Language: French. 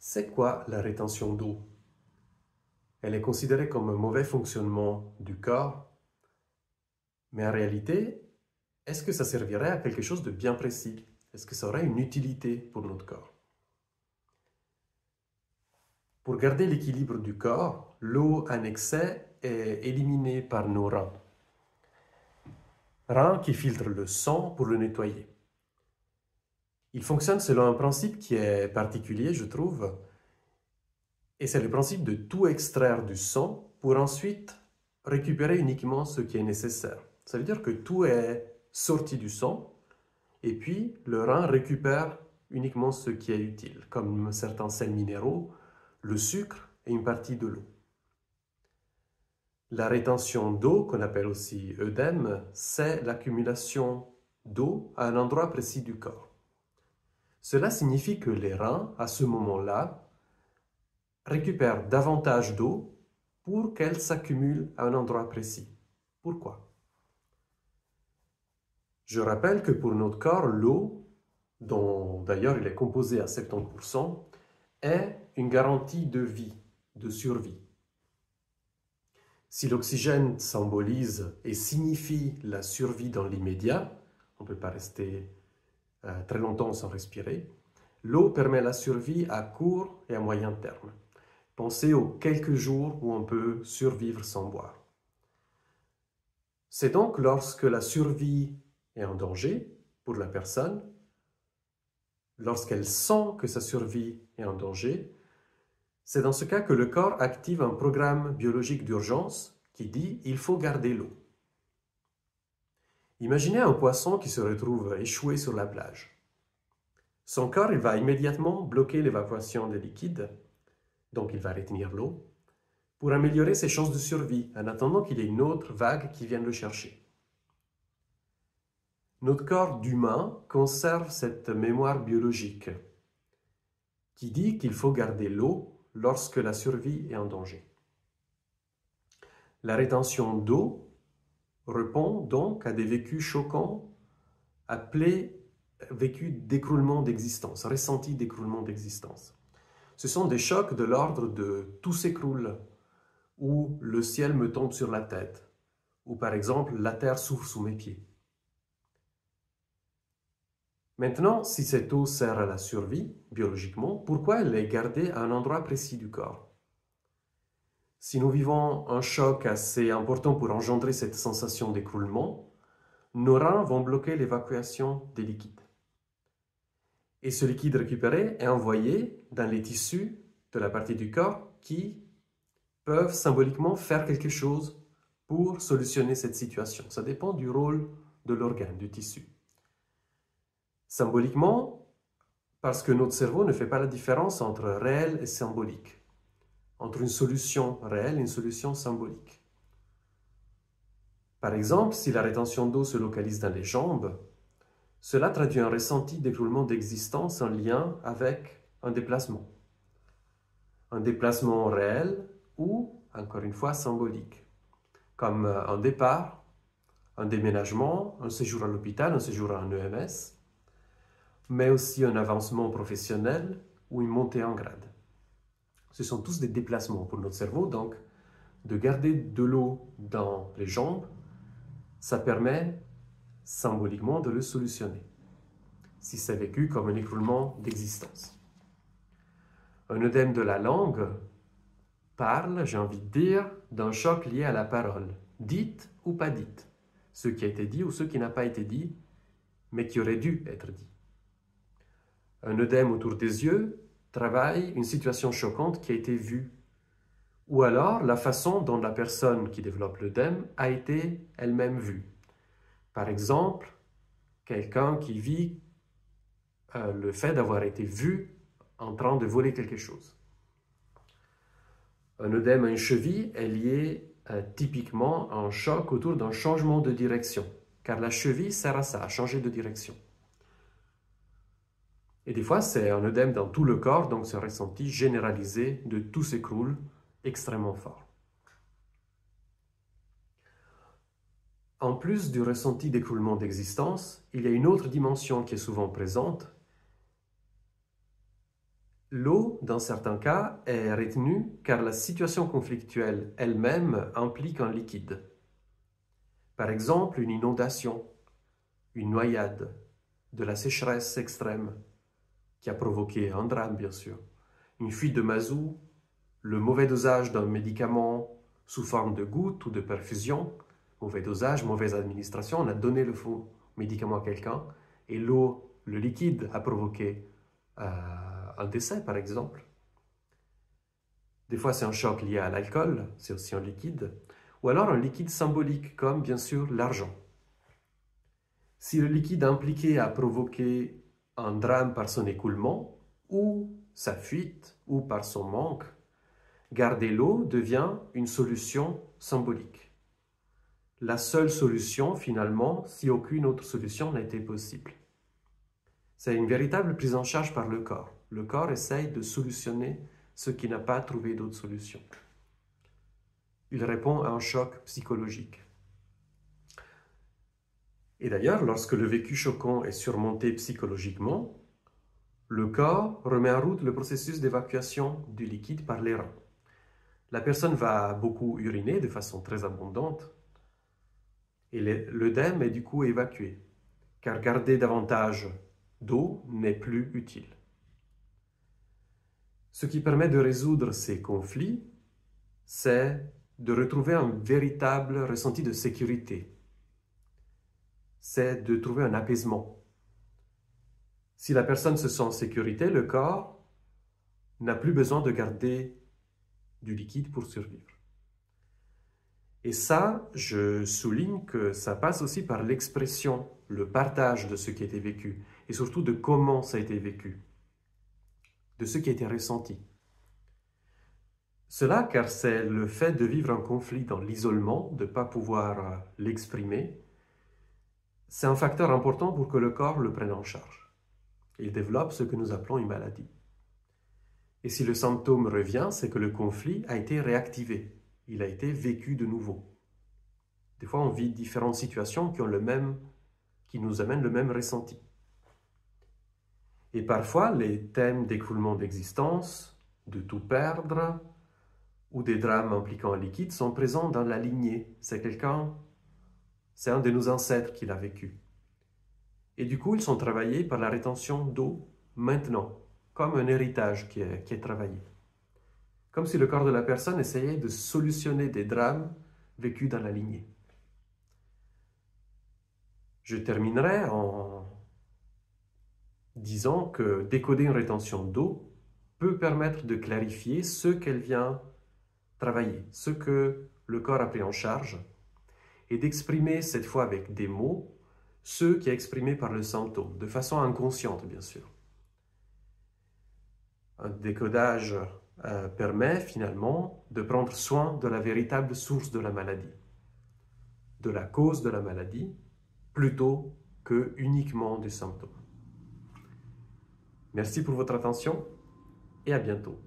C'est quoi la rétention d'eau? Elle est considérée comme un mauvais fonctionnement du corps, mais en réalité, est-ce que ça servirait à quelque chose de bien précis? Est-ce que ça aurait une utilité pour notre corps? Pour garder l'équilibre du corps, l'eau en excès est éliminée par nos reins. Reins qui filtrent le sang pour le nettoyer. Il fonctionne selon un principe qui est particulier, je trouve, et c'est le principe de tout extraire du sang pour ensuite récupérer uniquement ce qui est nécessaire. Ça veut dire que tout est sorti du sang et puis le rein récupère uniquement ce qui est utile, comme certains sels minéraux, le sucre et une partie de l'eau. La rétention d'eau, qu'on appelle aussi œdème, c'est l'accumulation d'eau à un endroit précis du corps. Cela signifie que les reins, à ce moment-là, récupèrent davantage d'eau pour qu'elle s'accumule à un endroit précis. Pourquoi? Je rappelle que pour notre corps, l'eau, dont d'ailleurs il est composé à 70%, est une garantie de vie, de survie. Si l'oxygène symbolise et signifie la survie dans l'immédiat, on ne peut pas rester très longtemps sans respirer, l'eau permet la survie à court et à moyen terme. Pensez aux quelques jours où on peut survivre sans boire. C'est donc lorsque la survie est en danger pour la personne, lorsqu'elle sent que sa survie est en danger, c'est dans ce cas que le corps active un programme biologique d'urgence qui dit « il faut garder l'eau ». Imaginez un poisson qui se retrouve échoué sur la plage. Son corps il va immédiatement bloquer l'évacuation des liquides, donc il va retenir l'eau, pour améliorer ses chances de survie en attendant qu'il y ait une autre vague qui vienne le chercher. Notre corps d'humain conserve cette mémoire biologique qui dit qu'il faut garder l'eau lorsque la survie est en danger. La rétention d'eau répond donc à des vécus choquants appelés vécus d'écroulement d'existence, ressentis d'écroulement d'existence. Ce sont des chocs de l'ordre de « tout s'écroule » ou « le ciel me tombe sur la tête » ou par exemple « la terre souffle sous mes pieds ». Maintenant, si cette eau sert à la survie, biologiquement, pourquoi elle est gardée à un endroit précis du corps? Si nous vivons un choc assez important pour engendrer cette sensation d'écroulement, nos reins vont bloquer l'évacuation des liquides. Et ce liquide récupéré est envoyé dans les tissus de la partie du corps qui peuvent symboliquement faire quelque chose pour solutionner cette situation. Ça dépend du rôle de l'organe, du tissu. Symboliquement, parce que notre cerveau ne fait pas la différence entre réel et symbolique, entre une solution réelle et une solution symbolique. Par exemple, si la rétention d'eau se localise dans les jambes, cela traduit un ressenti d'écroulement d'existence en lien avec un déplacement. Un déplacement réel ou, encore une fois, symbolique, comme un départ, un déménagement, un séjour à l'hôpital, un séjour à un EMS, mais aussi un avancement professionnel ou une montée en grade. Ce sont tous des déplacements pour notre cerveau, donc de garder de l'eau dans les jambes, ça permet symboliquement de le solutionner, si c'est vécu comme un écroulement d'existence. Un œdème de la langue parle, j'ai envie de dire, d'un choc lié à la parole, dite ou pas dite, ce qui a été dit ou ce qui n'a pas été dit, mais qui aurait dû être dit. Un œdème autour des yeux travaille une situation choquante qui a été vue, ou alors la façon dont la personne qui développe l'œdème a été elle-même vue. Par exemple, quelqu'un qui vit le fait d'avoir été vu en train de voler quelque chose. Un œdème à une cheville est lié typiquement à un choc autour d'un changement de direction, car la cheville sert à ça, à changer de direction. Et des fois, c'est un œdème dans tout le corps, donc c'est un ressenti généralisé de tout s'écroule extrêmement fort. En plus du ressenti d'écroulement d'existence, il y a une autre dimension qui est souvent présente, L'eau, dans certains cas, est retenue car la situation conflictuelle elle-même implique un liquide. Par exemple, une inondation, une noyade, de la sécheresse extrême, qui a provoqué un drame, bien sûr, une fuite de mazout, le mauvais dosage d'un médicament sous forme de gouttes ou de perfusion, mauvais dosage, mauvaise administration, on a donné le faux médicament à quelqu'un, et l'eau, le liquide, a provoqué un décès, par exemple. Des fois, c'est un choc lié à l'alcool, c'est aussi un liquide, ou alors un liquide symbolique, comme bien sûr l'argent. Si le liquide impliqué a provoqué un drame par son écoulement, ou sa fuite, ou par son manque, garder l'eau devient une solution symbolique. La seule solution, finalement, si aucune autre solution n'a été possible. C'est une véritable prise en charge par le corps. Le corps essaye de solutionner ce qui n'a pas trouvé d'autre solution. Il répond à un choc psychologique. Et d'ailleurs, lorsque le vécu choquant est surmonté psychologiquement, le corps remet en route le processus d'évacuation du liquide par les reins. La personne va beaucoup uriner de façon très abondante et l'œdème est du coup évacué, car garder davantage d'eau n'est plus utile. Ce qui permet de résoudre ces conflits, c'est de retrouver un véritable ressenti de sécurité. C'est de trouver un apaisement. Si la personne se sent en sécurité, le corps n'a plus besoin de garder du liquide pour survivre. Et ça, je souligne que ça passe aussi par l'expression, le partage de ce qui a été vécu, et surtout de comment ça a été vécu, de ce qui a été ressenti. Cela car c'est le fait de vivre un conflit dans l'isolement, de ne pas pouvoir l'exprimer, c'est un facteur important pour que le corps le prenne en charge. Il développe ce que nous appelons une maladie. Et si le symptôme revient, c'est que le conflit a été réactivé, il a été vécu de nouveau. Des fois, on vit différentes situations qui nous amènent le même ressenti. Et parfois, les thèmes d'écroulement d'existence, de tout perdre, ou des drames impliquant un liquide sont présents dans la lignée. C'est un de nos ancêtres qui l'a vécu. Et du coup, ils sont travaillés par la rétention d'eau maintenant, comme un héritage qui est travaillé. Comme si le corps de la personne essayait de solutionner des drames vécus dans la lignée. Je terminerai en disant que décoder une rétention d'eau peut permettre de clarifier ce qu'elle vient travailler, ce que le corps a pris en charge, et d'exprimer cette fois avec des mots ce qui est exprimé par le symptôme, de façon inconsciente bien sûr. Un décodage permet finalement de prendre soin de la véritable source de la maladie, de la cause de la maladie, plutôt que uniquement du symptôme. Merci pour votre attention et à bientôt.